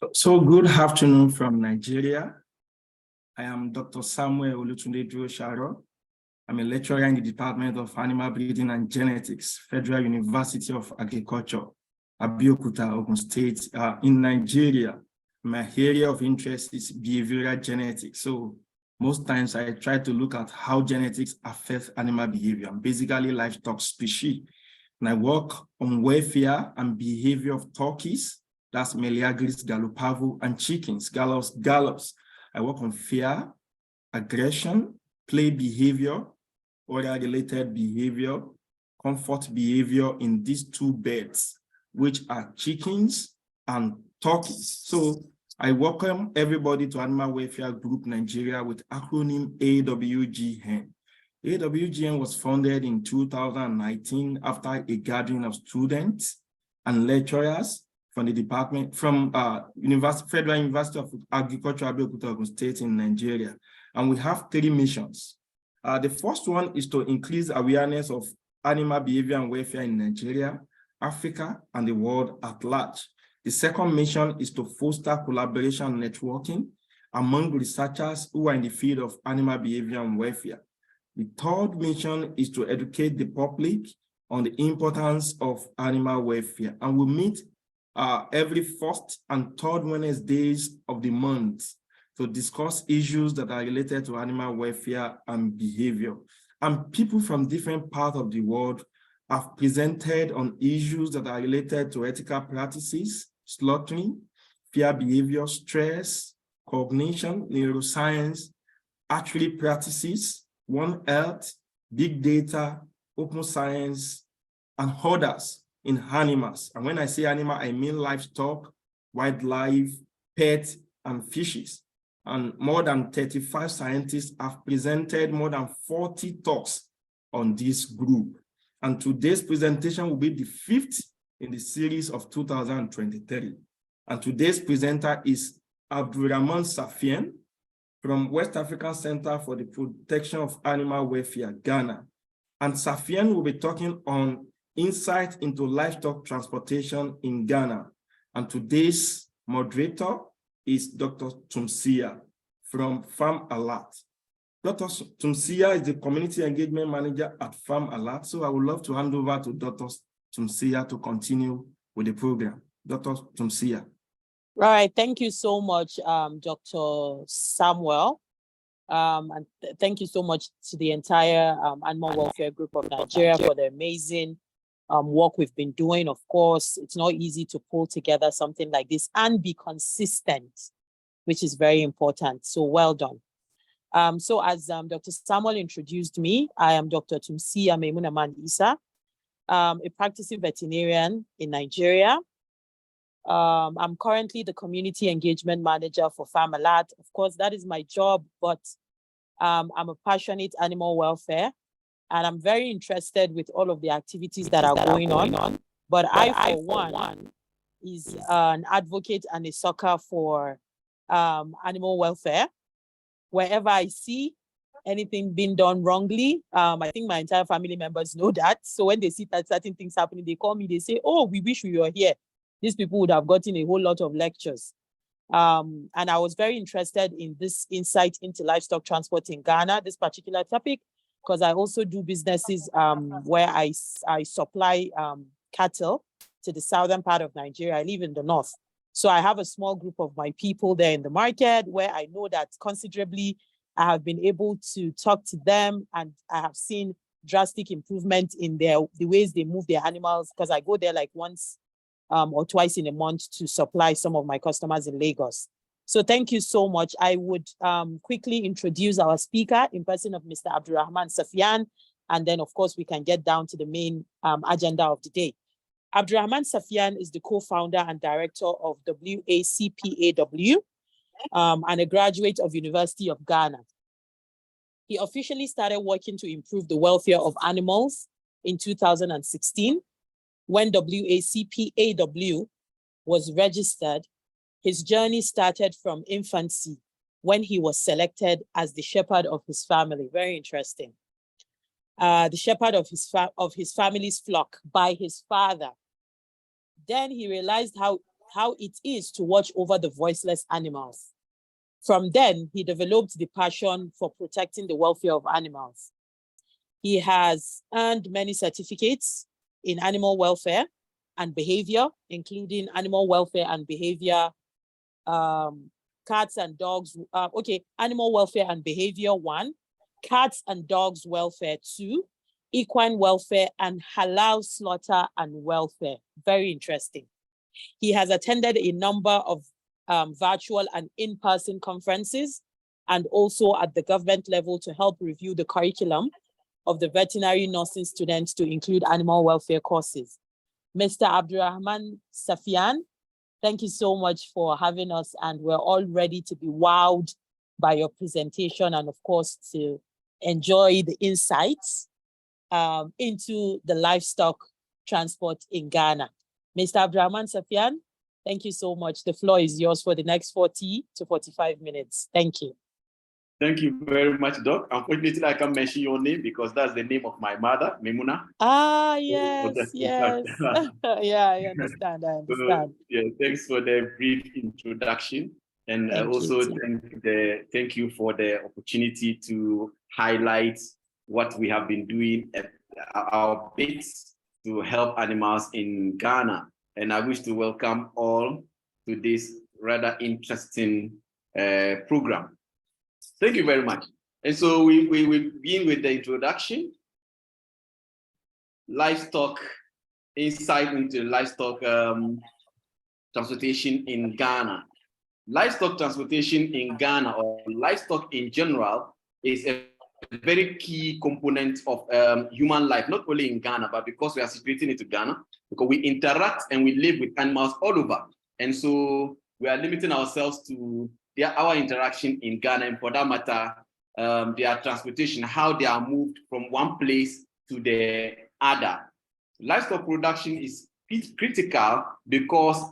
So good afternoon from Nigeria. I am Dr. Samuel Olutunde Sharo. I'm a lecturer in the Department of Animal Breeding and Genetics, Federal University of Agriculture, Abeokuta, Ogun State, in Nigeria. My area of interest is behavioral genetics. So most times I try to look at how genetics affect animal behavior, basically livestock species. And I work on welfare and behavior of turkeys, that's Meleagris gallopavo, and chickens, gallops. I work on fear, aggression, play behavior, order-related behavior, comfort behavior in these two birds, which are chickens and turkeys. So I welcome everybody to Animal Welfare Group Nigeria with acronym AWGN. AWGN was founded in 2019 after a gathering of students and lecturers from the department, from Federal University of Agriculture, Abeokuta, Ogun State in Nigeria. And we have 3 missions. The first one is to increase awareness of animal behavior and welfare in Nigeria, Africa, and the world at large. The second mission is to foster collaboration and networking among researchers who are in the field of animal behavior and welfare. The third mission is to educate the public on the importance of animal welfare. And we meet every first and third Wednesdays of the month to discuss issues that are related to animal welfare and behavior. And people from different parts of the world have presented on issues that are related to ethical practices, slaughtering, fear behavior, stress, cognition, neuroscience, archery practices, One Health, big data, open science, and others in animals. And when I say animal, I mean livestock, wildlife, pets, and fishes. And more than 35 scientists have presented more than 40 talks on this group. And today's presentation will be the 5th in the series of 2023. And today's presenter is Abdul-Rahman Safian from West African Center for the Protection of Animal Welfare, Ghana. And Safian will be talking on insight into livestock transportation in Ghana. And today's moderator is Dr. Tumsia from Farm Alert. Dr. Tumsia is the Community Engagement Manager at Farm Alert. So I would love to hand over to Dr. Tumsia to continue with the program. Dr. Tumsia. Right, thank you so much, Dr. Samuel. And thank you so much to the entire Animal Welfare Group of Nigeria for the amazing work we've been doing. Of course, it's not easy to pull together something like this and be consistent, which is very important. So well done. So as Dr. Samuel introduced me, I am Dr. Tumsia Maimunaman Isa, a practicing veterinarian in Nigeria. I'm currently the Community Engagement Manager for Farm Alert. Of course, that is my job, but I'm a passionate animal welfare, and I'm very interested with all of the activities that are going on. But I, for one, is an advocate and a sucker for animal welfare. Wherever I see anything being done wrongly, I think my entire family members know that. So when they see that certain things happening, they call me, they say, oh, we wish we were here. These people would have gotten a whole lot of lectures. And I was very interested in this insight into livestock transport in Ghana, this particular topic, because I also do businesses where I supply cattle to the southern part of Nigeria. I live in the north. So I have a small group of my people there in the market where I know that considerably I have been able to talk to them, and I have seen drastic improvement in the ways they move their animals, because I go there like once or twice in a month to supply some of my customers in Lagos. So thank you so much. I would quickly introduce our speaker in person of Mr. Abdul-Rahman Safian, and then of course we can get down to the main agenda of the day. Abdul-Rahman Safian is the co-founder and director of WACPAW and a graduate of University of Ghana. He officially started working to improve the welfare of animals in 2016. When WACPAW was registered, his journey started from infancy when he was selected as the shepherd of his family. Very interesting. The shepherd of his family's flock by his father. Then he realized how how it is to watch over the voiceless animals. From then, he developed the passion for protecting the welfare of animals. He has earned many certificates in animal welfare and behavior, including animal welfare and behavior, cats and dogs. Animal welfare and behavior 1, cats and dogs welfare 2, equine welfare, and halal slaughter and welfare. Very interesting. He has attended a number of virtual and in-person conferences, and also at the government level to help review the curriculum of the veterinary nursing students to include animal welfare courses. Mr. Abdul-Rahman Safian, thank you so much for having us, and we're all ready to be wowed by your presentation and, of course, to enjoy the insights into the livestock transport in Ghana. Mr. Abdul-Rahman Safian, thank you so much. The floor is yours for the next 40 to 45 minutes. Thank you. Thank you very much, Doc. Unfortunately, I can't mention your name because that's the name of my mother, Memuna. Ah, yes, yes. Yeah, I understand. So, yeah, thanks for the brief introduction. And thank you for the opportunity to highlight what we have been doing at our bits to help animals in Ghana. And I wish to welcome all to this rather interesting program. Thank you very much. And so we will begin with the introduction. Livestock, insight into livestock transportation in Ghana. Livestock transportation in Ghana, or livestock in general, is a very key component of human life, not only in Ghana, but because we are situated into Ghana, because we interact and we live with animals all over. And so we are limiting ourselves to our interaction in Ghana, and for that matter, their transportation, how they are moved from one place to the other. Livestock production is critical because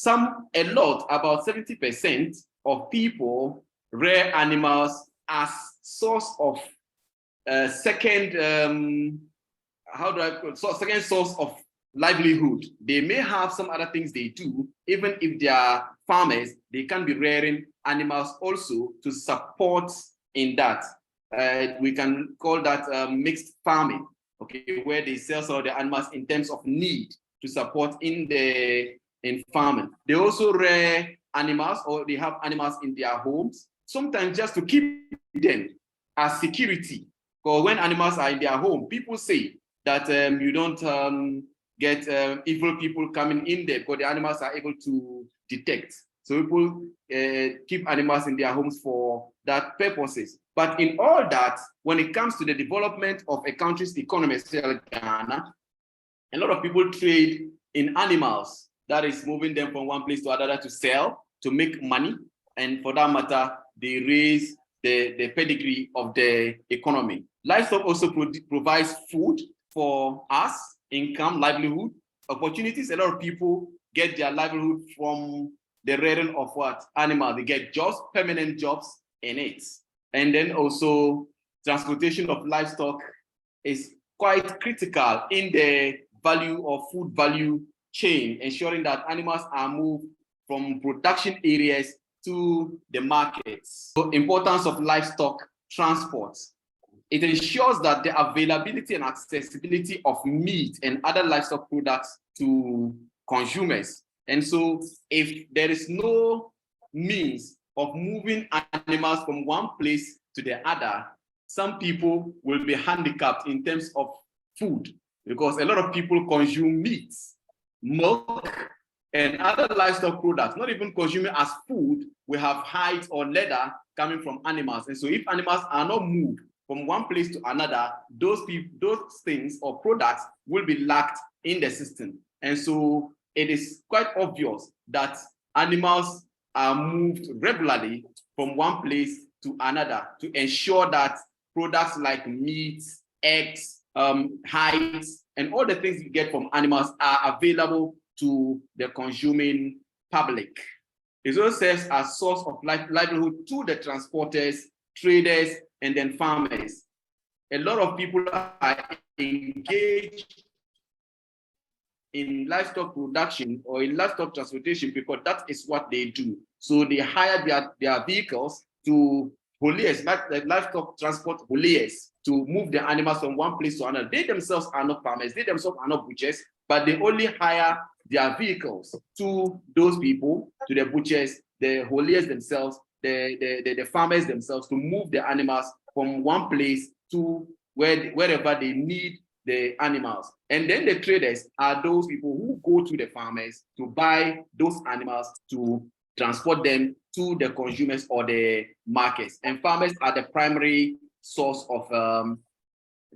about 70% of people rear animals as source of second source of livelihood. They may have some other things they do, even if they are farmers, they can be rearing animals also to support in that. We can call that mixed farming, okay, where they sell some of the animals in terms of need to support in farming. They also rear animals, or they have animals in their homes, sometimes just to keep them as security. Because when animals are in their home, people say that you don't get evil people coming in there, because the animals are able to detect. So people keep animals in their homes for that purposes. But in all that, when it comes to the development of a country's economy, especially Ghana, a lot of people trade in animals. That is moving them from one place to another to sell, to make money. And for that matter, they raise the pedigree of the economy. Livestock also provides food for us, income, livelihood, opportunities. A lot of people get their livelihood from the rearing of what? Animals. They get jobs, permanent jobs in it. And then also transportation of livestock is quite critical in the value or food value chain, ensuring that animals are moved from production areas to the markets. So importance of livestock transport. It ensures that the availability and accessibility of meat and other livestock products to consumers. And so if there is no means of moving animals from one place to the other, some people will be handicapped in terms of food, because a lot of people consume meat, milk, and other livestock products, not even consuming as food. We have hides or leather coming from animals. And so if animals are not moved from one place to another, those things or products will be lacked in the system. And so it is quite obvious that animals are moved regularly from one place to another to ensure that products like meat, eggs, hides, and all the things you get from animals are available to the consuming public. It also serves as source of livelihood to the transporters, traders, and then farmers. A lot of people are engaged in livestock production or in livestock transportation because that is what they do. So they hire their vehicles to hauliers, like livestock transport hauliers, to move the animals from one place to another. They themselves are not farmers, they themselves are not butchers, but they only hire their vehicles to those people, to the butchers, the hauliers themselves, the farmers themselves, to move the animals from one place to wherever they need the animals. And then the traders are those people who go to the farmers to buy those animals to transport them to the consumers or the markets. And farmers are the primary source of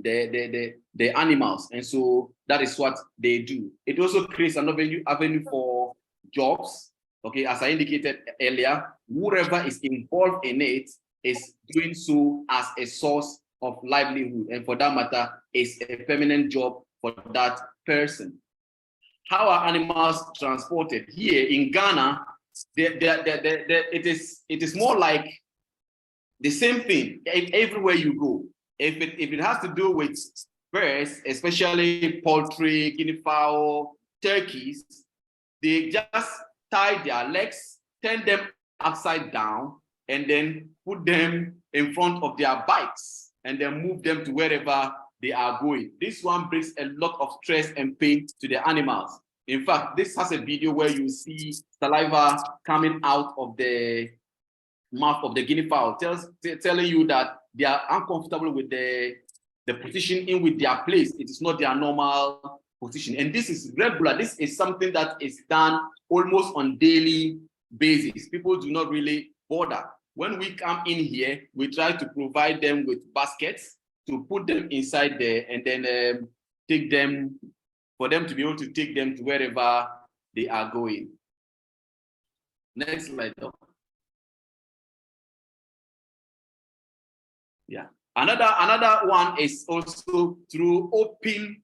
the animals. And so that is what they do. It also creates an avenue for jobs. Okay, as I indicated earlier, whoever is involved in it is doing so as a source of livelihood, and for that matter, is a permanent job for that person. How are animals transported? Here in Ghana, it is more like the same thing everywhere you go. If it has to do with birds, especially poultry, guinea fowl, turkeys, they just tie their legs, turn them upside down, and then put them in front of their bikes, and then move them to wherever they are going. This one brings a lot of stress and pain to the animals. In fact, this has a video where you see saliva coming out of the mouth of the guinea fowl, telling you that they are uncomfortable with the position in which they are placed. It is not their normal position. And this is regular. This is something that is done almost on daily basis. People do not really bother. When we come in here, we try to provide them with baskets to put them inside there and then take them, for them to be able to take them to wherever they are going. Next slide. Yeah. Another one is also through open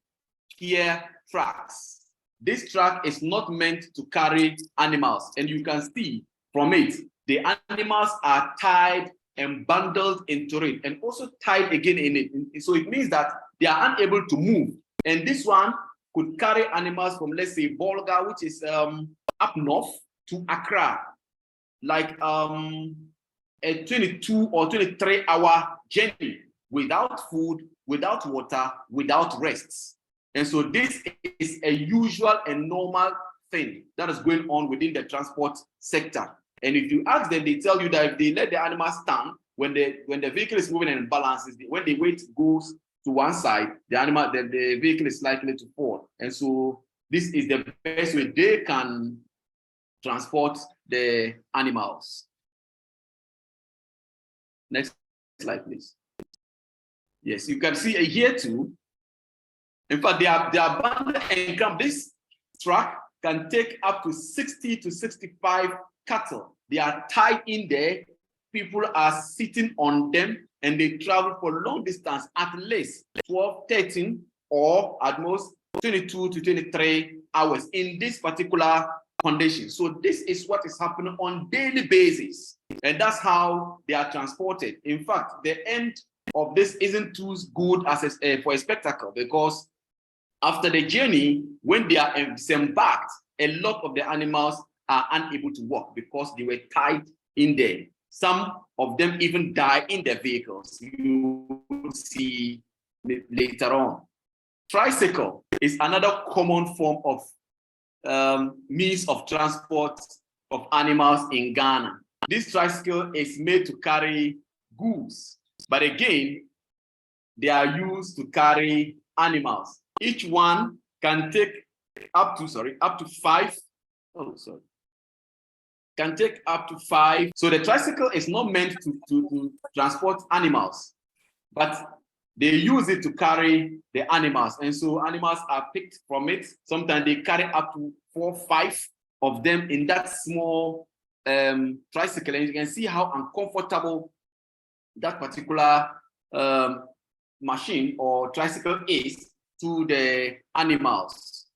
care trucks. This truck is not meant to carry animals, and you can see from it, the animals are tied and bundled into it, and also tied again in it. So it means that they are unable to move. And this one could carry animals from, let's say, Bolga, which is up north, to Accra, like a 22 or 23-hour journey without food, without water, without rest. And so this is a usual and normal thing that is going on within the transport sector. And if you ask them, they tell you that if they let the animals stand, when the vehicle is moving and balances, when the weight goes to one side, the vehicle is likely to fall. And so this is the best way they can transport the animals. Next slide, please. Yes, you can see here too. In fact, they are bundled and cramped. This truck can take up to 60 to 65 cattle. They are tied in there. People are sitting on them, and they travel for long distance, at least 12, 13, or at most 22 to 23 hours in this particular condition. So this is what is happening on daily basis, and that's how they are transported. In fact, the end of this isn't too good as for a spectacle, because after the journey, when they are disembarked, a lot of the animals are unable to walk because they were tied in there. Some of them even die in their vehicles. You will see later on. Tricycle is another common form of means of transport of animals in Ghana. This tricycle is made to carry goods, but again, they are used to carry animals. Each one can take up to 5. Can take up to 5. So the tricycle is not meant to transport animals, but they use it to carry the animals. And so animals are picked from it. Sometimes they carry up to 4, 5 of them in that small tricycle. And you can see how uncomfortable that particular machine or tricycle is to the animals.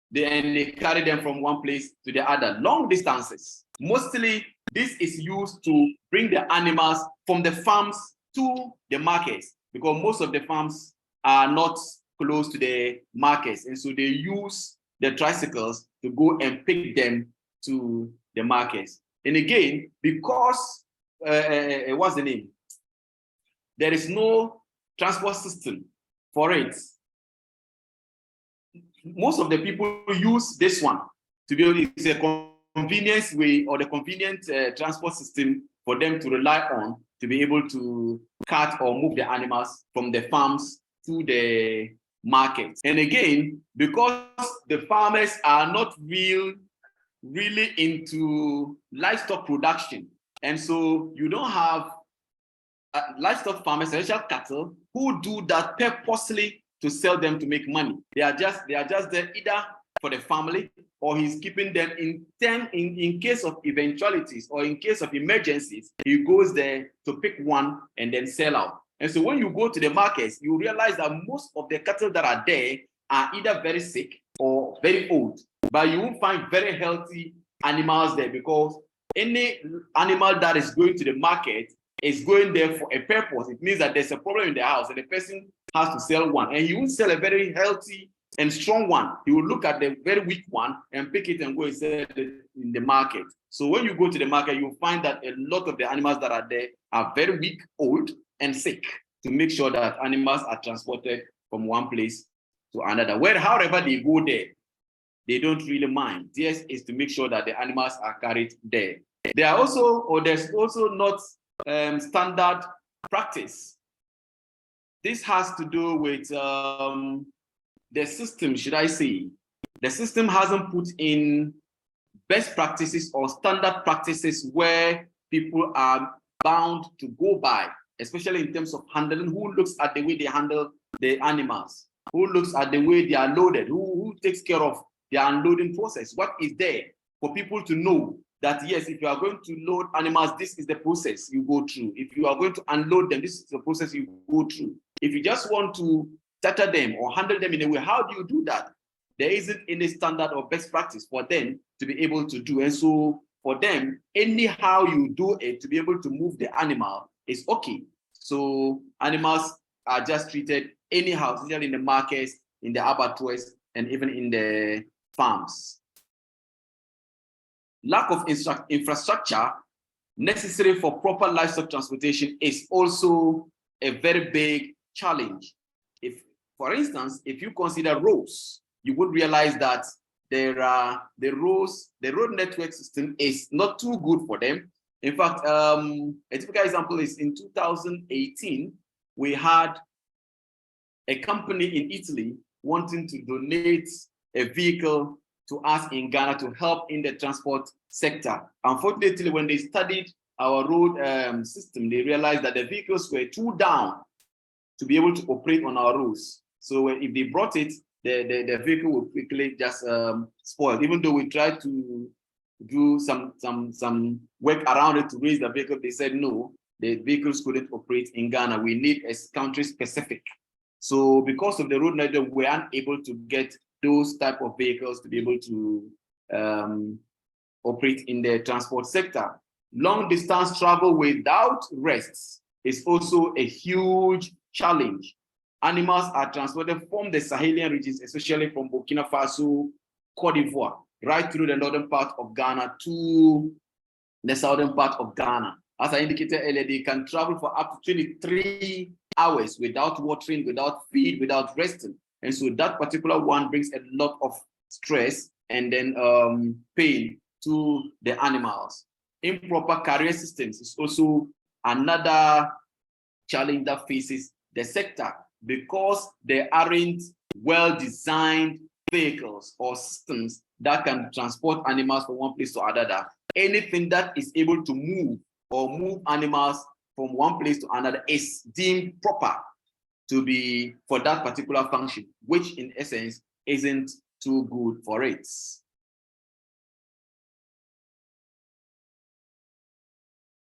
They carry them from one place to the other, long distances. Mostly, this is used to bring the animals from the farms to the markets, because most of the farms are not close to the markets. And so they use the tricycles to go and pick them to the markets. And again, because, what's the name? There is no transport system for it. Most of the people use this one to be able to, it's a convenience way or the convenient transport system for them to rely on to be able to cut or move the animals from the farms to the markets. And again, because the farmers are not really into livestock production, and so you don't have livestock farmers, especially cattle, who do that purposely to sell them to make money. They are just there either for the family, or he's keeping them in case of eventualities or in case of emergencies. He goes there to pick one and then sell out. And so when you go to the markets, you realize that most of the cattle that are there are either very sick or very old, but you won't find very healthy animals there, because any animal that is going to the market is going there for a purpose. It means that there's a problem in the house and the person has to sell one, and he won't sell a very healthy and strong one. He will look at the very weak one and pick it and go and sell it in the market. So when you go to the market, you'll find that a lot of the animals that are there are very weak, old, and sick, to make sure that animals are transported from one place to another. However they go there, they don't really mind. Theirs is to make sure that the animals are carried there. There's also not standard practice. This has to do with the system, should I say. The system hasn't put in best practices or standard practices where people are bound to go by, especially in terms of handling. Who looks at the way they handle the animals? Who looks at the way they are loaded? Who takes care of the unloading process? What is there for people to know that, yes, if you are going to load animals, this is the process you go through. If you are going to unload them, this is the process you go through. If you just want to tether them or handle them in a way, how do you do that? There isn't any standard or best practice for them to be able to do. And so for them, anyhow you do it to be able to move the animal is okay. So animals are just treated anyhow, especially in the markets, in the abattoirs, and even in the farms. Lack of infrastructure necessary for proper livestock transportation is also a very big challenge. If, for instance, if you consider roads, you would realize that the road network system is not too good for them. In fact, a typical example is in 2018, we had a company in Italy wanting to donate a vehicle to us in Ghana to help in the transport sector. Unfortunately, when they studied our road system, they realized that the vehicles were too down to be able to operate on our roads. So if they brought it, the vehicle would quickly just spoil. Even though we tried to do some work around it to raise the vehicle, they said no, the vehicles couldn't operate in Ghana. We need a country specific. So because of the road network, we aren't able to get those type of vehicles to be able to operate in the transport sector. Long distance travel without rests is also a huge challenge. Animals are transported from the Sahelian regions, especially from Burkina Faso, Cote d'Ivoire, right through the northern part of Ghana to the southern part of Ghana. As I indicated earlier, they can travel for up to 23 hours without watering, without feed, without resting. And so that particular one brings a lot of stress and then pain to the animals. Improper carrier systems is also another challenge that faces the sector, because there aren't well-designed vehicles or systems that can transport animals from one place to another. Anything that is able to move or move animals from one place to another is deemed proper to be for that particular function, which in essence isn't too good for it.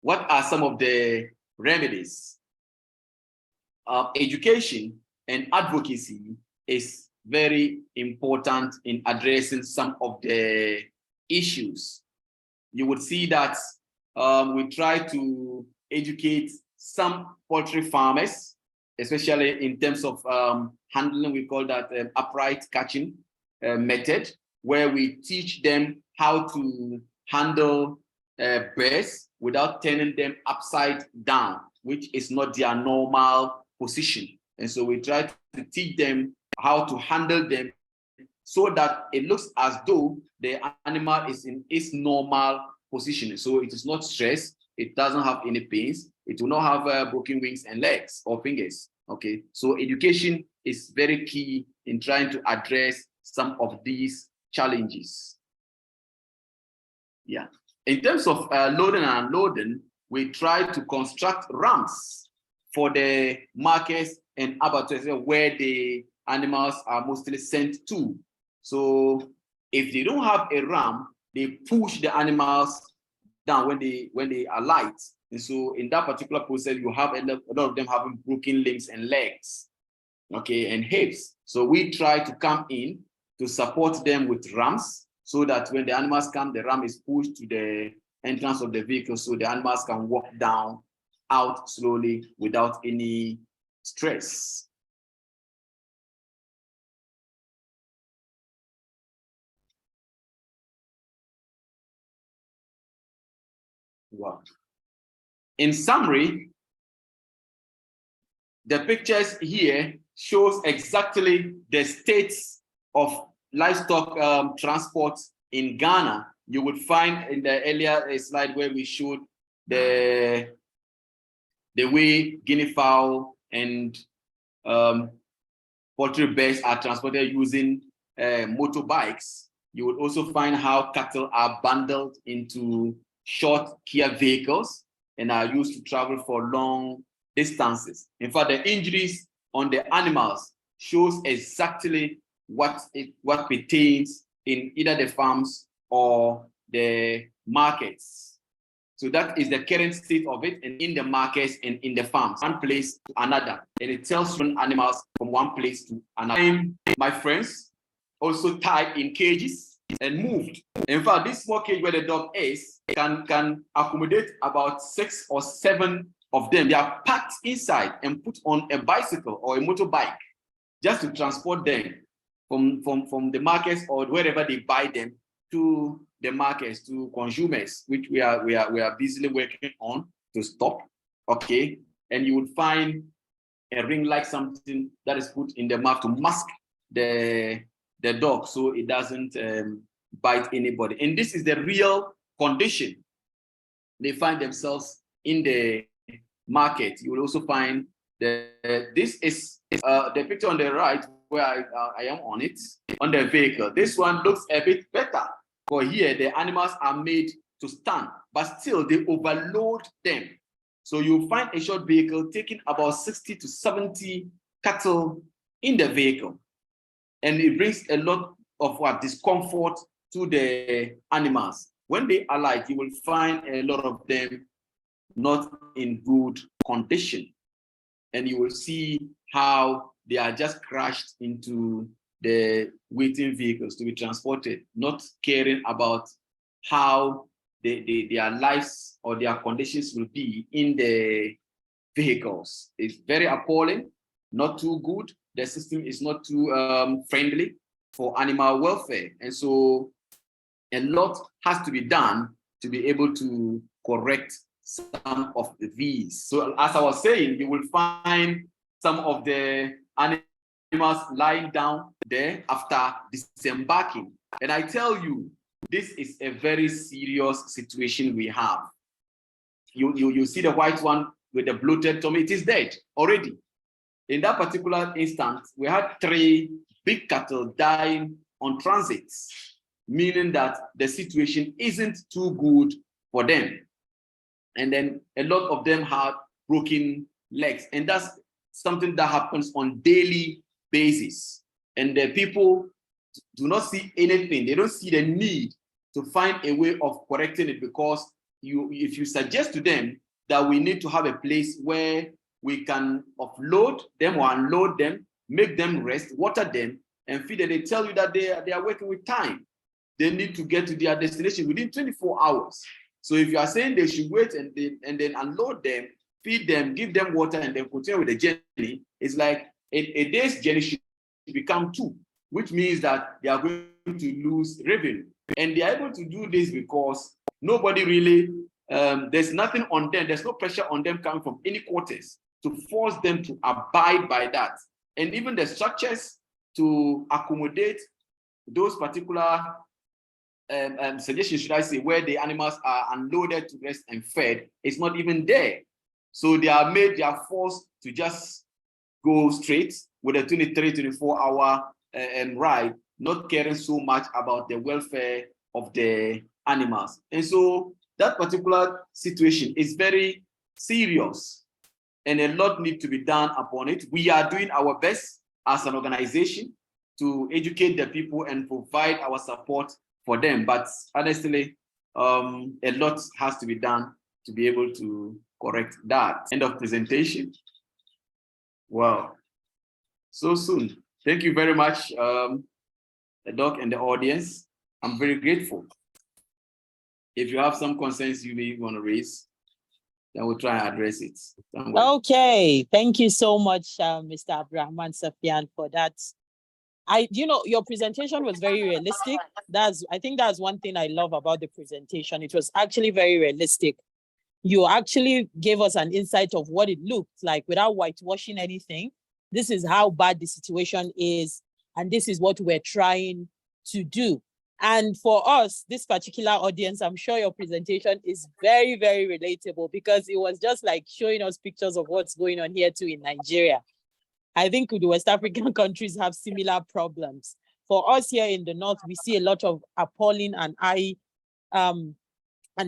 What are some of the remedies? Education and advocacy is very important in addressing some of the issues. You would see that we try to educate some poultry farmers especially in terms of handling. We call that upright catching method, where we teach them how to handle birds without turning them upside down, which is not their normal position. And so we try to teach them how to handle them so that it looks as though the animal is in its normal position. So it is not stressed, it doesn't have any pains, it will not have broken wings and legs or fingers. Okay, so education is very key in trying to address some of these challenges. Yeah. In terms of loading and unloading, we try to construct ramps for the markets and abattoirs where the animals are mostly sent to. So if they don't have a ramp, they push the animals down when they alight. And so in that particular process, you have a lot of them having broken limbs and legs, okay, and hips. So we try to come in to support them with ramps so that when the animals come, the ram is pushed to the entrance of the vehicle so the animals can walk down out slowly without any stress. Wow. In summary, the pictures here shows exactly the states of livestock transport in Ghana. You would find in the earlier slide where we showed the way guinea fowl and poultry birds are transported using motorbikes. You would also find how cattle are bundled into short Kia vehicles and are used to travel for long distances. In fact, the injuries on the animals shows exactly what pertains in either the farms or the markets. So that is the current state of it, and in the markets and in the farms, one place to another, and it tells animals from one place to another. And my friends also tied in cages and moved. In fact, this small cage where the dog is can accommodate about 6 or 7 of them. They are packed inside and put on a bicycle or a motorbike just to transport them from the markets or wherever they buy them to the markets, to consumers, which we are busily working on to stop. Okay, and you would find a ring like something that is put in the mouth to mask the dog so it doesn't bite anybody. And this is the real condition they find themselves in the market. You will also find this is the picture on the right where I am on it, on the vehicle. This one looks a bit better, for here the animals are made to stand, but still they overload them. So you'll find a short vehicle taking about 60 to 70 cattle in the vehicle. And it brings a lot of discomfort to the animals. When they alight, you will find a lot of them not in good condition. And you will see how they are just crashed into the waiting vehicles to be transported, not caring about how their lives or their conditions will be in the vehicles. It's very appalling, not too good. The system is not too friendly for animal welfare. And so a lot has to be done to be able to correct some of these. So as I was saying, you will find some of the animals lying down there after disembarking. And I tell you, this is a very serious situation we have. You see the white one with the bloated tummy, it is dead already. In that particular instance, we had 3 big cattle dying on transits, meaning that the situation isn't too good for them. And then a lot of them had broken legs. And that's something that happens on daily basis. And the people do not see anything. They don't see the need to find a way of correcting it, because if you suggest to them that we need to have a place where we can offload them or unload them, make them rest, water them, and feed them, they tell you that they are working with time. They need to get to their destination within 24 hours. So if you are saying they should wait and then unload them, feed them, give them water, and then continue with the journey, it's like a day's journey should become 2, which means that they are going to lose revenue. And they are able to do this because nobody really, there's nothing on them, there's no pressure on them coming from any quarters to force them to abide by that. And even the structures to accommodate those particular suggestions, should I say, where the animals are unloaded to rest and fed, is not even there. So they are forced to just go straight with a 23-24-hour ride, not caring so much about the welfare of the animals. And so that particular situation is very serious, and a lot needs to be done upon it. We are doing our best as an organization to educate the people and provide our support for them. But honestly, a lot has to be done to be able to correct that. End of presentation. Wow, so soon. Thank you very much, the doc and the audience. I'm very grateful. If you have some concerns you may want to raise, then we'll try and address it. Okay, thank you so much, Mr. Abdul-Rahman Safian, for that. Your presentation was very realistic. I think that's one thing I love about the presentation. It was actually very realistic. You actually gave us an insight of what it looked like without whitewashing anything. This is how bad the situation is, and this is what we're trying to do. And for us, this particular audience, I'm sure your presentation is very, very relatable, because it was just like showing us pictures of what's going on here too in Nigeria. I think the West African countries have similar problems. For us here in the North, we see a lot of appalling and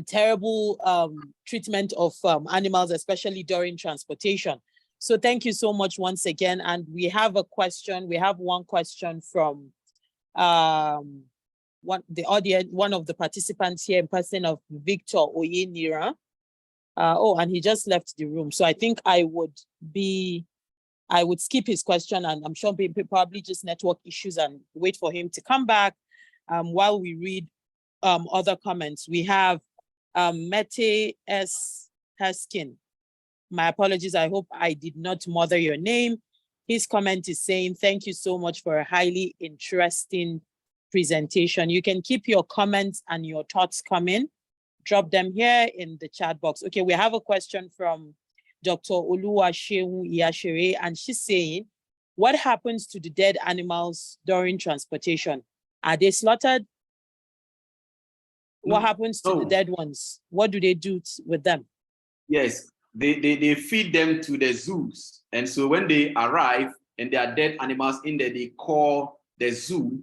terrible treatment of animals, especially during transportation. So thank you so much once again. And we have a question. We have one question from one of the participants here in person of Victor Oyenira. And he just left the room. So I think I would skip his question, and I'm sure people probably just network issues and wait for him to come back while we read other comments. We have Mete S. Heskin. My apologies, I hope I did not murder your name. His comment is saying, thank you so much for a highly interesting presentation. You can keep your comments and your thoughts coming. Drop them here in the chat box. Okay, we have a question from Dr. Oluwaseun Iyashere, and she's saying, what happens to the dead animals during transportation? Are they slaughtered? What happens to the dead ones? What do they do with them? Yes, they feed them to the zoos. And so when they arrive and there are dead animals in there, they call the zoo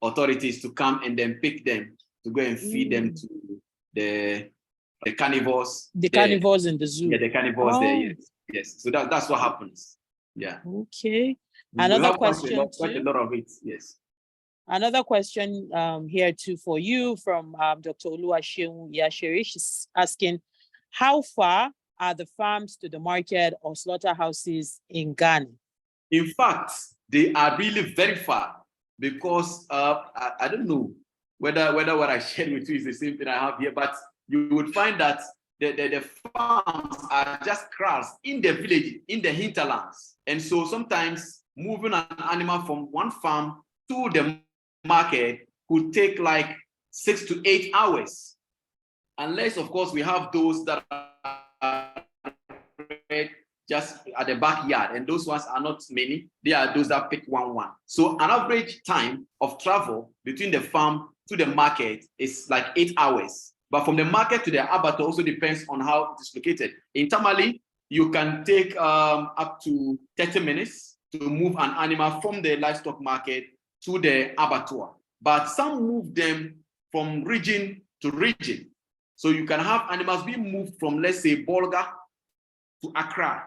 authorities to come and then pick them to go and feed them to the carnivores. The carnivores in the zoo. Yeah, the carnivores there, yes. Yes. So that's what happens. Yeah. Okay. Another question. Quite a lot of it, yes. Another question here too for you from Dr. Oluwaseun Iyashere. She's asking, how far are the farms to the market or slaughterhouses in Ghana? In fact, they are really very far, because I don't know whether what I shared with you is the same thing I have here, but you would find that the farms are just kraals in the village, in the hinterlands. And so sometimes moving an animal from one farm to the market could take like 6 to 8 hours. Unless, of course, we have those that are just at the backyard, and those ones are not many. They are those that pick one. So an average time of travel between the farm to the market is like 8 hours. But from the market to the abattoir also depends on how it is located. In Tamale, you can take up to 30 minutes to move an animal from the livestock market to the abattoir. But some move them from region to region. So you can have animals being moved from, let's say, Bolga to Accra.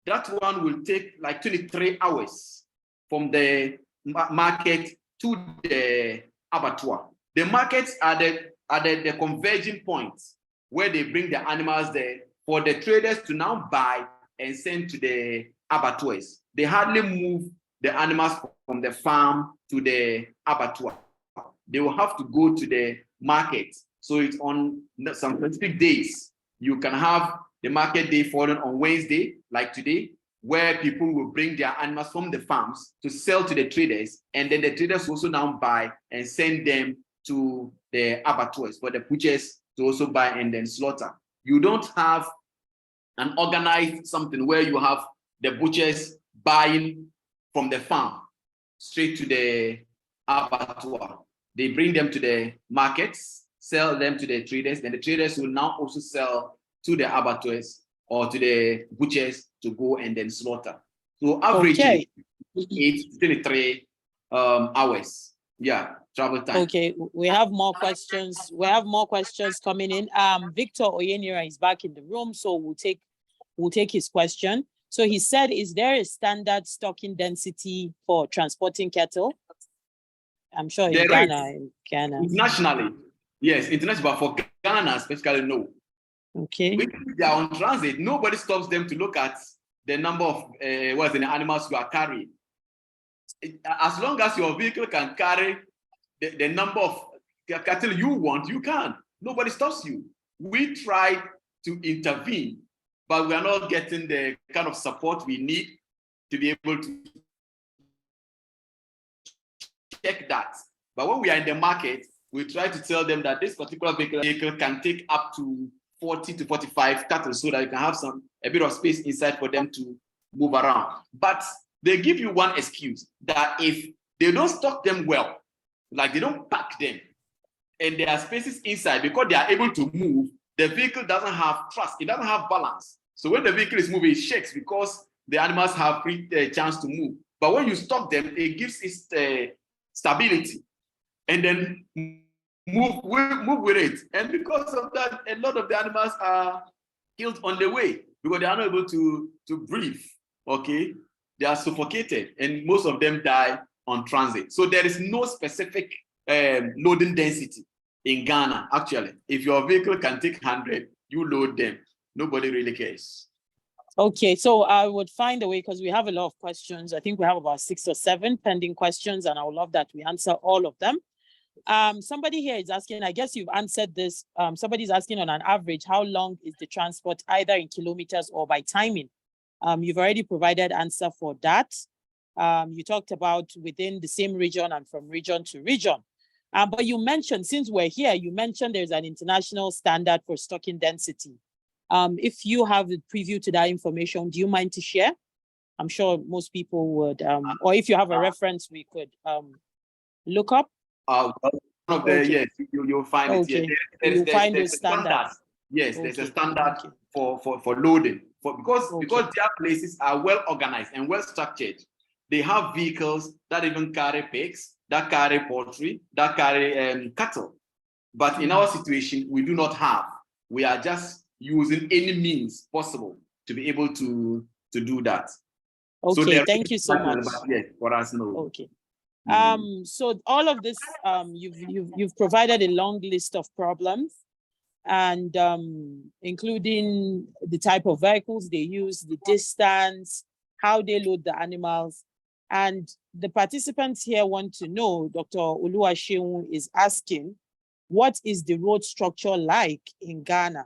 That one will take like 23 hours from the market to the abattoir. The markets are the converging points where they bring the animals there for the traders to now buy and send to the abattoirs. They hardly move the animals from the farm to the abattoir. They will have to go to the market. So it's on some specific days. You can have the market day falling on Wednesday, like today, where people will bring their animals from the farms to sell to the traders, and then the traders will also now buy and send them to the abattoirs for the butchers to also buy and then slaughter. You don't have an organized something where you have the butchers buying from the farm straight to the abattoir. They bring them to the markets, sell them to the traders, then the traders will now also sell to the abattoirs or to the butchers to go and then slaughter. So averagely, Okay. 23 hours. Yeah, travel time. Okay, we have more questions. We have more questions coming in. Victor Oyenira is back in the room, so we'll take his question. So he said, is there a standard stocking density for transporting cattle? I'm sure in Ghana. Internationally, yes, international, but for Ghana especially, no. Okay. If they are on transit, nobody stops them to look at the number of the animals you are carrying. As long as your vehicle can carry the number of cattle you want, you can. Nobody stops you. We try to intervene, but we are not getting the kind of support we need to be able to check that. But when we are in the market, we try to tell them that this particular vehicle can take up to 40 to 45 cattle so that you can have a bit of space inside for them to move around. But they give you one excuse that if they don't stock them well, like they don't pack them, and there are spaces inside, because they are able to move, the vehicle doesn't have thrust, it doesn't have balance. So when the vehicle is moving, it shakes because the animals have free chance to move. But when you stock them, it gives it stability, and then move with it. And because of that, a lot of the animals are killed on the way because they are not able to breathe. Okay, they are suffocated, and most of them die on transit. So there is no specific loading density in Ghana. Actually, if your vehicle can take 100, you load them. Nobody really cares. Okay, so I would find a way, because we have a lot of questions. I think we have about 6 or 7 pending questions, and I would love that we answer all of them. Somebody here is asking, I guess you've answered this. Somebody's asking, on an average, how long is the transport, either in kilometers or by timing? You've already provided answer for that. You talked about within the same region and from region to region. But you mentioned, since we're here, you mentioned there's an international standard for stocking density. If you have a preview to that information, do you mind to share? I'm sure most people would, or if you have a reference, we could look up. Yes, you'll find it here. You'll find those standards. Yes, there's a standard for loading. Because their places are well organized and well structured. They have vehicles that even carry pigs, that carry poultry, that carry cattle. But in our situation, we do not have. We are just using any means possible to be able to do that. Okay, so thank you so much. Yes, for us, no. Okay. So all of this, you've provided a long list of problems, and including the type of vehicles they use, the distance, how they load the animals. And the participants here want to know, Dr. Oluwaseun is asking, what is the road structure like in Ghana?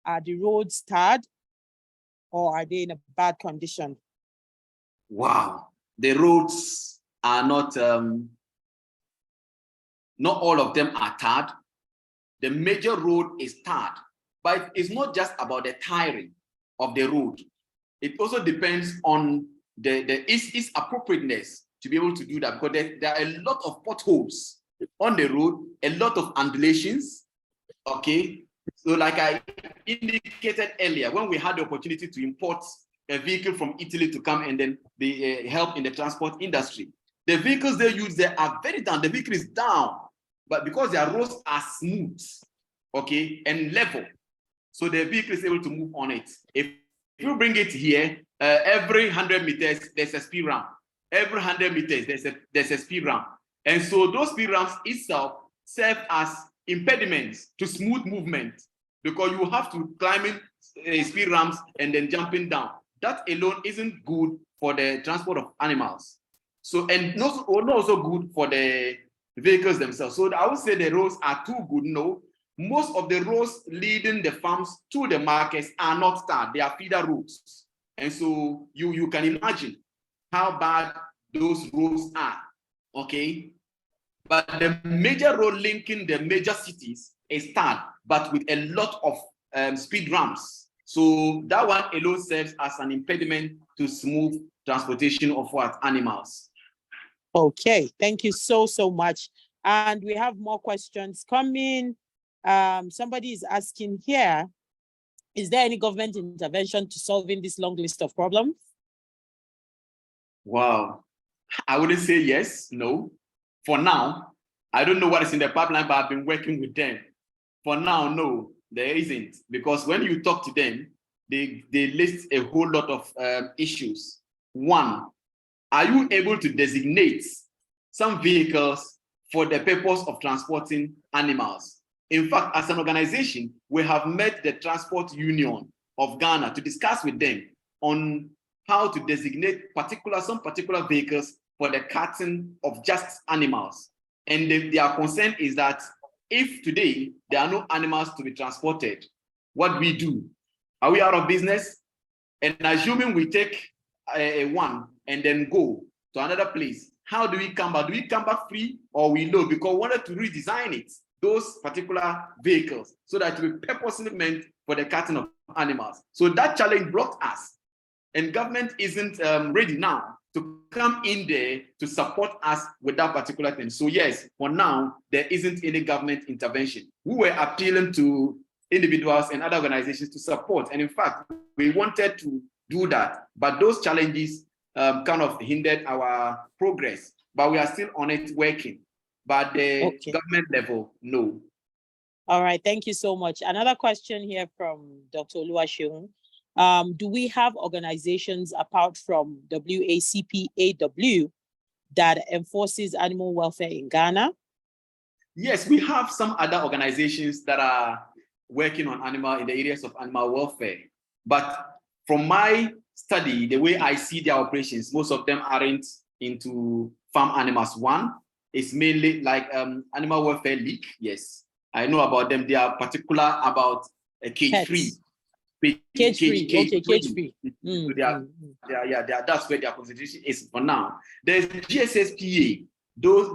Are the roads tarred, or are they in a bad condition? Wow, the roads are not all of them are tarred. The major road is tarred, but it's not just about the tiring of the road. It also depends on its appropriateness to be able to do that, because there are a lot of potholes on the road, a lot of undulations. Okay, so like I indicated earlier, when we had the opportunity to import a vehicle from Italy to come and then help in the transport industry, the vehicles they use there are very down. The vehicle is down, but because their roads are smooth, okay, and level, so the vehicle is able to move on it. If you bring it here, every 100 meters, there's a speed ramp. Every 100 meters, there's a speed ramp. And so those speed ramps itself serve as impediments to smooth movement, because you have to climb in speed ramps and then jumping down. That alone isn't good for the transport of animals. So, and not also good for the vehicles themselves. So I would say the roads are too good, no, most of the roads leading the farms to the markets are not tarred, they are feeder roads. And so you can imagine how bad those roads are, okay? But the major road linking the major cities is tarred, but with a lot of speed ramps. So that one alone serves as an impediment to smooth transportation of what? Animals. Okay, thank you so much. And we have more questions coming. Somebody is asking here, is there any government intervention to solving this long list of problems? Wow, I wouldn't say yes, no. For now, I don't know what is in the pipeline, but I've been working with them. For now, no, there isn't. Because when you talk to them, they list a whole lot of issues. One, are you able to designate some vehicles for the purpose of transporting animals? In fact, as an organization, we have met the Transport Union of Ghana to discuss with them on how to designate some particular vehicles for the carting of just animals. And their concern is that if today there are no animals to be transported, what we do? Are we out of business? And assuming we take one and then go to another place, how do we come back? Do we come back free or we load? Because we wanted to redesign it, those particular vehicles, so that we purposely meant for the carting of animals. So that challenge blocked us. And government isn't ready now to come in there to support us with that particular thing. So yes, for now, there isn't any government intervention. We were appealing to individuals and other organizations to support. And in fact, we wanted to do that, but those challenges kind of hindered our progress. But we are still on it working. But the government level, no. All right, thank you so much. Another question here from Dr. Oluwaseun. Do we have organizations apart from WACPAW that enforces animal welfare in Ghana? Yes, we have some other organizations that are working on in the areas of animal welfare. But from my study, the way I see their operations, most of them aren't into farm animals. One is mainly like Animal Welfare League. Yes, I know about them. They are particular about cage-free. Cage-free, okay, cage-free. That's where their concentration is for now. There's GSSPA.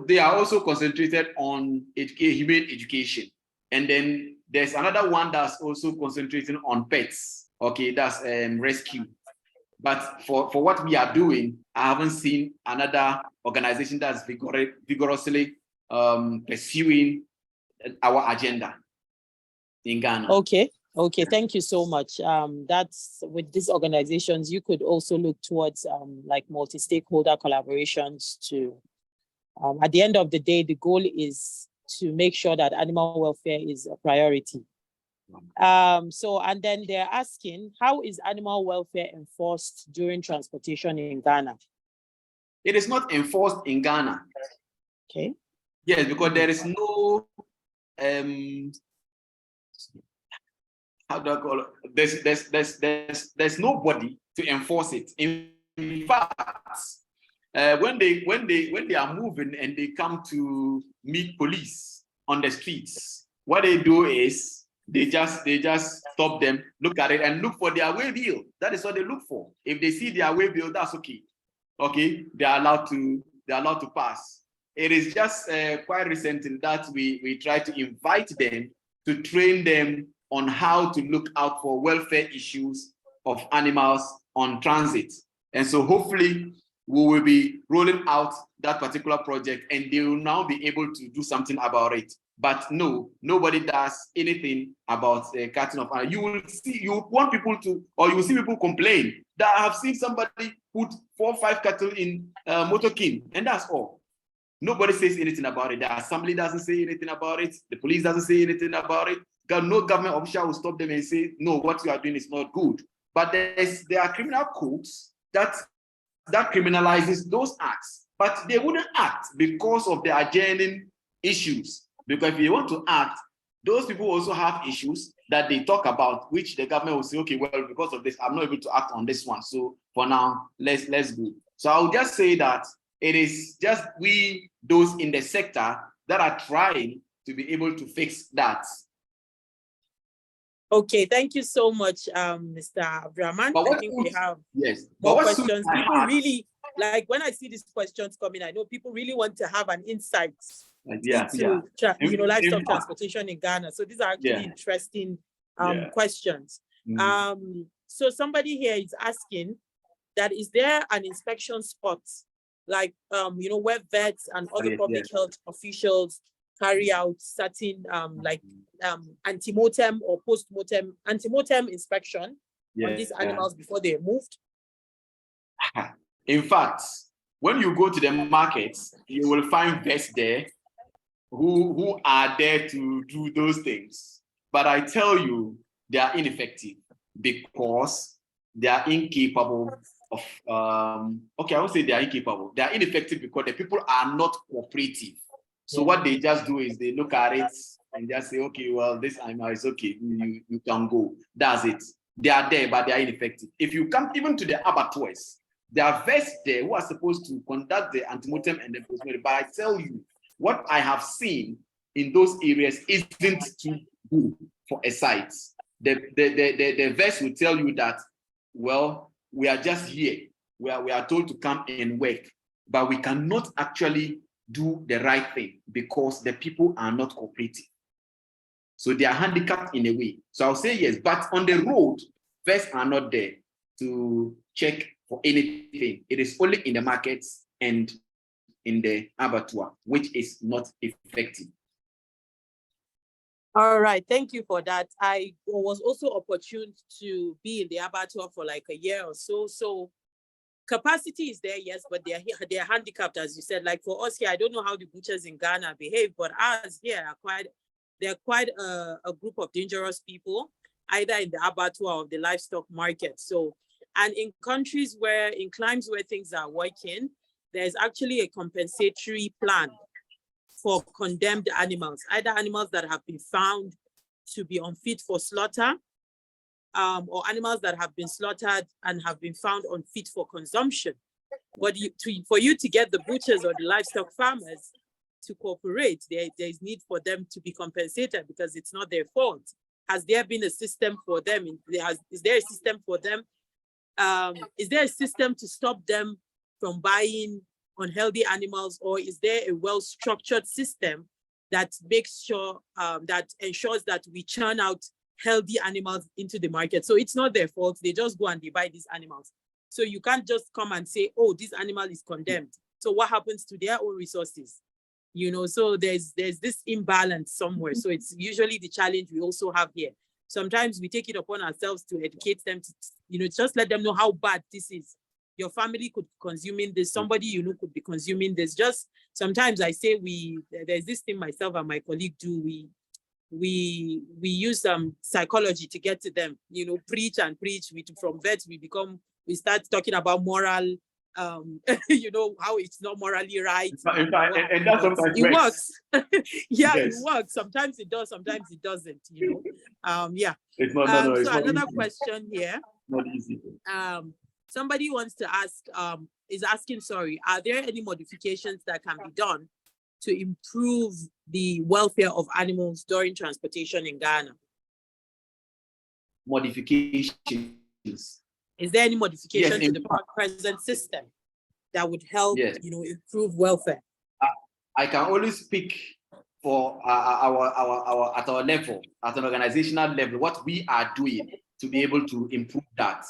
They are also concentrated on humane education. And then there's another one that's also concentrating on pets. Okay, that's rescue. But for what we are doing, I haven't seen another organization that's vigorously pursuing our agenda in Ghana. Okay, thank you so much. That's with these organizations, you could also look towards like multi-stakeholder collaborations to, at the end of the day, the goal is to make sure that animal welfare is a priority. And then they're asking, how is animal welfare enforced during transportation in Ghana? It is not enforced in Ghana. Okay. Yes, because there is no how do I call it? There's nobody to enforce it. In fact, when they are moving and they come to meet police on the streets, what they do is they just stop them, look at it, and look for their waybill. That is what they look for. If they see their waybill, that's okay. Okay, they are allowed to pass. It is just quite recent in that we try to invite them to train them on how to look out for welfare issues of animals on transit. And so hopefully we will be rolling out that particular project and they will now be able to do something about it. But no, nobody does anything about the carting of animals. You will see people complain that I have seen somebody put 4 or 5 cattle in motorcade, and that's all. Nobody says anything about it. The assembly doesn't say anything about it. The police doesn't say anything about it. No government official will stop them and say, no, what you are doing is not good. But there are criminal codes that criminalizes those acts. But they wouldn't act because of the adjoining issues. Because if you want to act, those people also have issues that they talk about, which the government will say, okay, well, because of this, I'm not able to act on this one. So for now, let's go. So I'll just say that it is just those in the sector that are trying to be able to fix that. Okay, thank you so much, Mr. Abdul-Rahman. I think we have more questions. People really, like when I see these questions coming, I know people really want to have an insight into livestock transportation in Ghana. So these are actually interesting questions. So somebody here is asking that, is there an inspection spot, like where vets and other public health officials carry out certain antemortem or post-mortem inspection on these animals before they're moved? In fact, when you go to the markets, you will find vets there who are there to do those things. But I tell you, they are ineffective because they are incapable of, I won't say they are incapable. They are ineffective because the people are not cooperative. So what they just do is they look at it and just say, okay, well, this animal is okay, you can go. That's it. They are there, but they are ineffective. If you come even to the abattoirs, there are vets there who are supposed to conduct the antemortem and the postmortem. But I tell you, what I have seen in those areas isn't too good for a site. The vets will tell you that, well, we are just here. We are told to come and work, but we cannot actually do the right thing because the people are not cooperative. So they are handicapped in a way. So I'll say yes, but on the road, vets are not there to check for anything. It is only in the markets and in the abattoir, which is not effective. All right, thank you for that. I was also opportune to be in the abattoir for like a year or so. So capacity is there, yes, but they're handicapped, as you said. Like for us here, I don't know how the butchers in Ghana behave, but ours here they're quite a group of dangerous people, either in the abattoir or the livestock market. So, and in climes where things are working, there's actually a compensatory plan for condemned animals, either animals that have been found to be unfit for slaughter, or animals that have been slaughtered and have been found unfit for consumption. But for you to get the butchers or the livestock farmers to cooperate, there is need for them to be compensated because it's not their fault. Has there been a system for them? Is there a system for them? Is there a system to stop them from buying unhealthy animals, or is there a well-structured system that makes sure, that ensures that we churn out healthy animals into the market? So it's not their fault. They just go and they buy these animals. So you can't just come and say, oh, this animal is condemned. So what happens to their own resources? So there's this imbalance somewhere. So it's usually the challenge we also have here. Sometimes we take it upon ourselves to educate them to, just let them know how bad this is. Your family could be consuming this. Somebody could be consuming this. Just sometimes I say there's this thing myself and my colleague do. We use psychology to get to them. Preach and preach. From vets we start talking about moral. How it's not morally right. In fact, and that sometimes it works. Yeah, yes. It works. Sometimes it does. Sometimes it doesn't. It's not. So another question here. Not easy. Somebody wants to ask, is asking, are there any modifications that can be done to improve the welfare of animals during transportation in Ghana? Modifications. Is there any modification to the present system that would help, improve welfare? I can only speak for our at our level, at an organizational level, what we are doing to be able to improve that.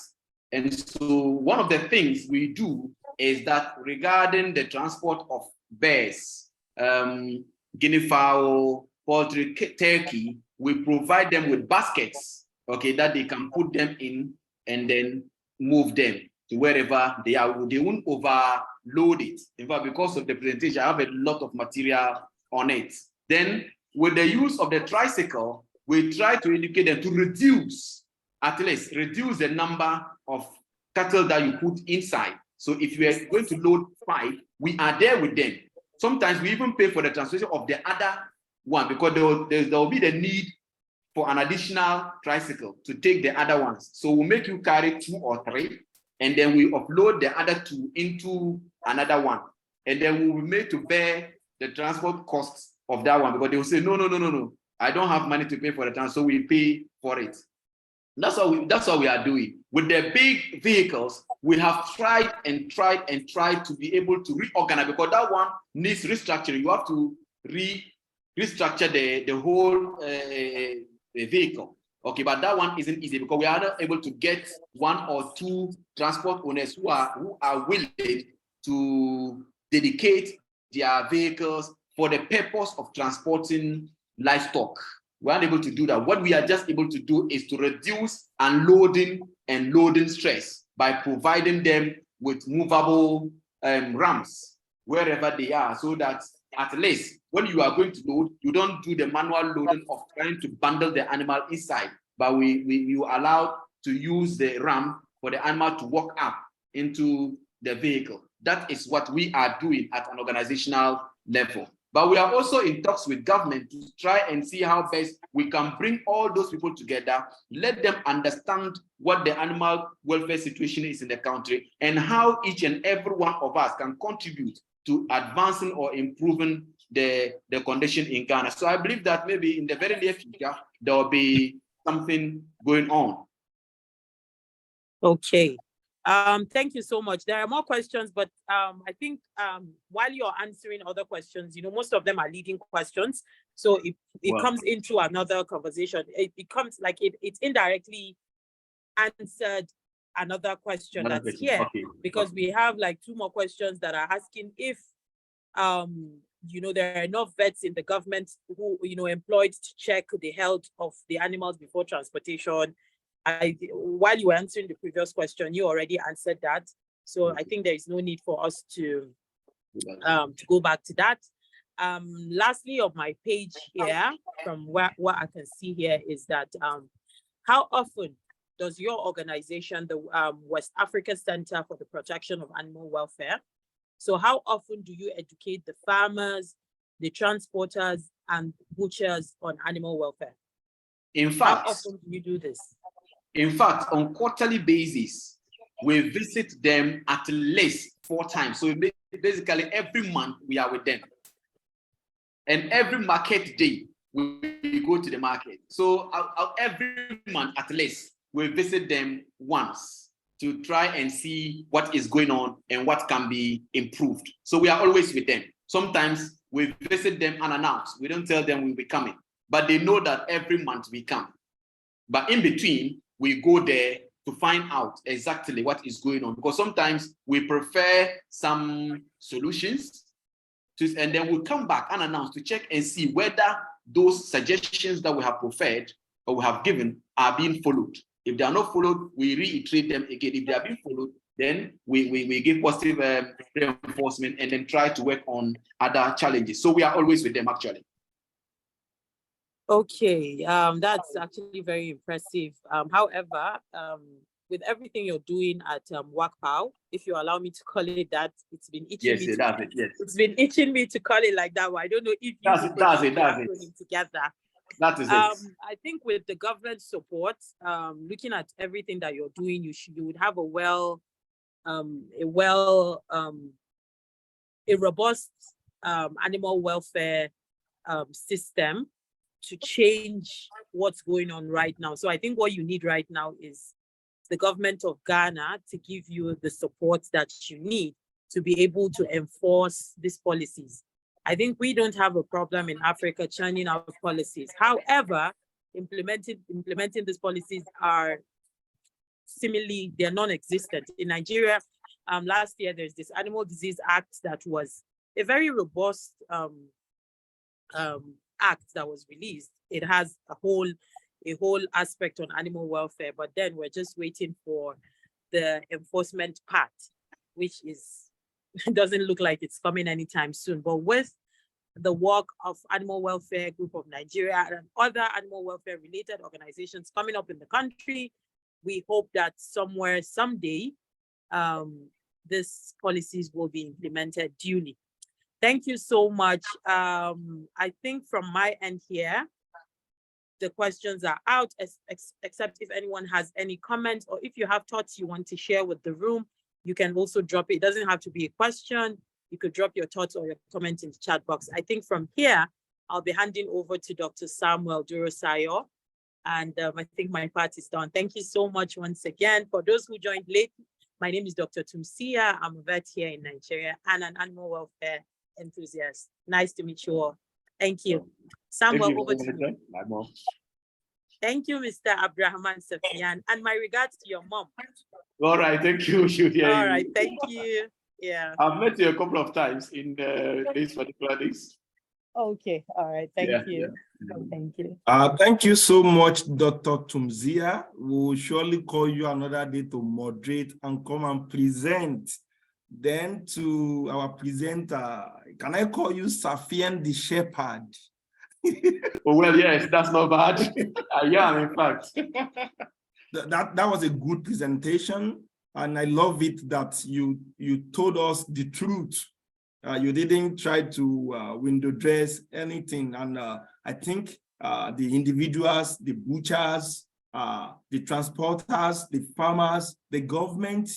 And so one of the things we do is that regarding the transport of bears, guinea fowl, poultry, turkey, we provide them with baskets, that they can put them in and then move them to wherever they are. They won't overload it. In fact, because of the presentation, I have a lot of material on it. Then with the use of the tricycle, we try to educate them to reduce the number of cattle that you put inside. So if you are going to load 5, we are there with them. Sometimes we even pay for the transportation of the other one because there will be the need for an additional tricycle to take the other ones. So we'll make you carry 2 or 3, and then we upload the other 2 into another one. And then we will be made to bear the transport costs of that one because they will say, no, I don't have money to pay for the transport, so we pay for it. That's what we are doing. With the big vehicles, we have tried to be able to reorganize, because that one needs restructuring. You have to restructure the whole vehicle. Okay, but that one isn't easy because we are not able to get one or two transport owners who are willing to dedicate their vehicles for the purpose of transporting livestock. We aren't able to do that. What we are just able to do is to reduce unloading and loading stress by providing them with movable ramps wherever they are, so that at least when you are going to load, you don't do the manual loading of trying to bundle the animal inside, but we allow to use the ramp for the animal to walk up into the vehicle. That is what we are doing at an organizational level. But we are also in talks with government to try and see how best we can bring all those people together, let them understand what the animal welfare situation is in the country, and how each and every one of us can contribute to advancing or improving the condition in Ghana. So I believe that maybe in the very near future, there will be something going on. Okay. Thank you so much. There are more questions, but I think while you're answering other questions, most of them are leading questions. So if it comes into another conversation, it becomes like it indirectly answered another question that's here. Okay. Because we have like 2 more questions that are asking if there are enough vets in the government who employed to check the health of the animals before transportation. While you were answering the previous question, you already answered that. So I think there is no need for us to go back to that. Lastly, of my page here, from what I can see here is that how often does your organization, the West Africa Center for the Protection of Animal Welfare, so how often do you educate the farmers, the transporters, and butchers on animal welfare? In fact, how often do you do this? In fact, on quarterly basis, we visit them at least 4 times. So basically every month we are with them. And every market day, we go to the market. So every month at least, we visit them once to try and see what is going on and what can be improved. So we are always with them. Sometimes we visit them unannounced. We don't tell them we'll be coming, but they know that every month we come. But in between, we go there to find out exactly what is going on, because sometimes we prefer some solutions and then we'll come back unannounced to check and see whether those suggestions that we have preferred or we have given are being followed. If they are not followed, we reiterate them again. If they are being followed, then we give positive reinforcement and then try to work on other challenges. So we are always with them, actually. Okay, that's actually very impressive. However, with everything you're doing at WACPAO, if you allow me to call it that, it's been itching me. It's been itching me to call it like that. I don't know if you does it together. That is it. I think with the government support, looking at everything that you're doing, you would have a robust animal welfare system to change what's going on right now. So I think what you need right now is the government of Ghana to give you the support that you need to be able to enforce these policies. I think we don't have a problem in Africa churning out policies. However, implementing these policies are seemingly, they're non-existent. In Nigeria, last year, there's this Animal Disease Act that was a very robust act that was released. It has a whole aspect on animal welfare, but then we're just waiting for the enforcement part, which doesn't look like it's coming anytime soon. But with the work of Animal Welfare Group of Nigeria and other animal welfare related organizations coming up in the country, we hope that someday, these policies will be implemented duly. Thank you so much. I think from my end here, the questions are out, except if anyone has any comments or if you have thoughts you want to share with the room, you can also drop it. It doesn't have to be a question. You could drop your thoughts or your comment in the chat box. I think from here, I'll be handing over to Dr. Samuel Duro-Sayo And I think my part is done. Thank you so much once again. For those who joined late, my name is Dr. Tumsia. I'm a vet here in Nigeria and an animal welfare enthusiast. Nice to meet you all. Thank you. Samuel, over to you. Thank you, Mr. Abdul-Rahman Safian. And my regards to your mom. All right, thank you. All right, thank you. Yeah. I've met you a couple of times in these particular days. Okay, all right, thank you. Yeah. Thank you. Thank you so much, Dr. Tumsia. We'll surely call you another day to moderate and come and present. Then to our presenter, can I call you Safian the Shepherd? Oh, well, yes, that's not bad. I am, in fact. That was a good presentation, and I love it that you told us the truth. You didn't try to window dress anything, and I think the individuals, the butchers, the transporters, the farmers, the government,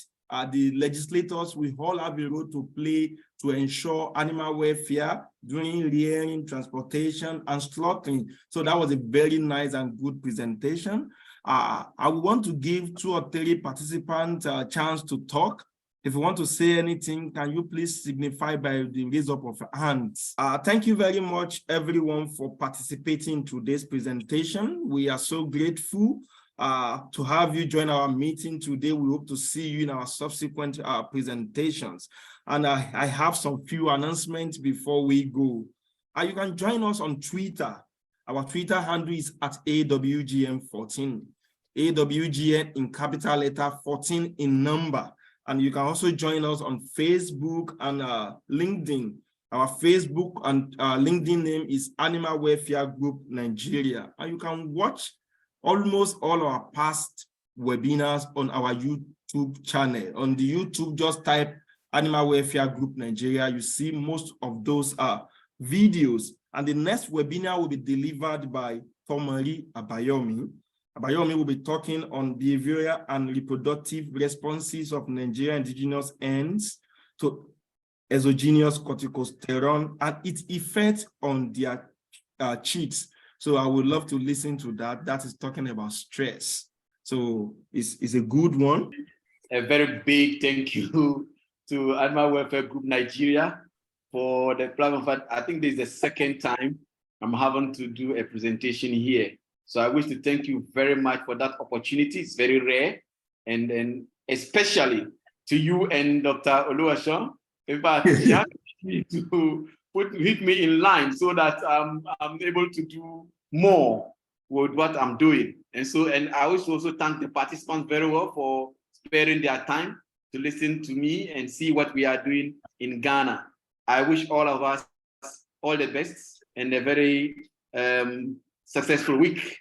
the legislators, we all have a role to play to ensure animal welfare during rearing, transportation, and slaughtering. So that was a very nice and good presentation. I want to give 2 or 3 participants a chance to talk. If you want to say anything, can you please signify by the raise up of hands? Thank you very much, everyone, for participating in today's presentation. We are so grateful to have you join our meeting today. We hope to see you in our subsequent presentations. And I have some few announcements before we go. You can join us on Twitter. Our Twitter handle is at AWGN14. AWGN in capital letter, 14 in number. And you can also join us on Facebook and LinkedIn. Our Facebook and LinkedIn name is Animal Welfare Group Nigeria. And you can watch almost all our past webinars on our YouTube channel. On the YouTube, just type Animal Welfare Group Nigeria. You see most of those videos. And the next webinar will be delivered by Tomari Abayomi. Abayomi will be talking on behavioral and reproductive responses of Nigerian indigenous hens to exogenous corticosterone and its effect on their chicks. So I would love to listen to that. That is talking about stress. So it's a good one. A very big thank you to Animal Welfare Group Nigeria for the platform. I think this is the second time I'm having to do a presentation here. So I wish to thank you very much for that opportunity. It's very rare. And especially to you and Dr. Oluwaseun. In fact, she has to hit me in line so that I'm able to do more with what I'm doing. And I wish to also thank the participants very well for sparing their time to listen to me and see what we are doing in Ghana. I wish all of us all the best and a very successful week.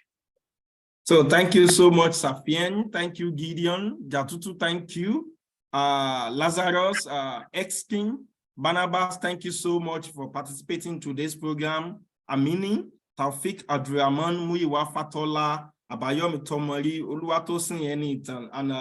So thank you so much, Safian. Thank you, Gideon. Jatutu, thank you. Lazarus, X-King, Barnabas, thank you so much for participating in today's program. Amini, Taufik, Abdul-Rahman, Muyiwa Fatola, Abayomi Tomori, Oluwatosin Enitan, and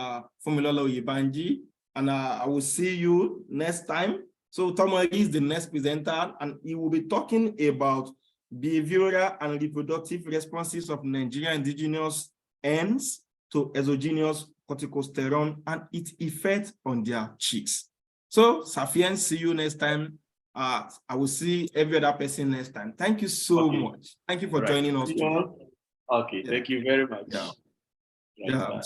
Fumilolo Yebanji. And I will see you next time. So Tomori is the next presenter, and he will be talking about behavioral and reproductive responses of Nigerian indigenous hens to exogenous corticosterone and its effect on their chicks. So Safian, see you next time. I will see every other person next time. Thank you so much. Thank you for joining us today. Okay, thank you very much. Yeah.